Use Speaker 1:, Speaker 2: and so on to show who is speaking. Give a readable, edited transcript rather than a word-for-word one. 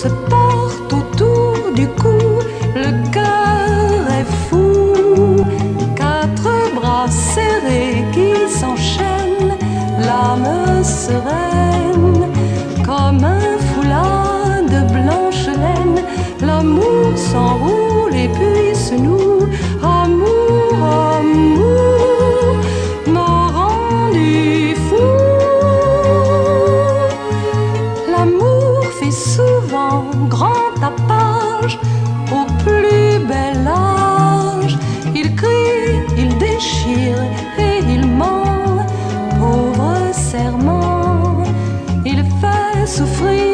Speaker 1: se portent autour du cou, le cœur est fou. Quatre bras serrés qui s'enchaînent, l'âme sereine, comme un foulard de blanche laine. L'amour s'enroule et puis se noue. Amour, amour, m'a rendu fou. L'amour fait souvent grand tapage au plus bel âge. Il crie, il déchire et il ment, pauvre serment. Il fait souffrir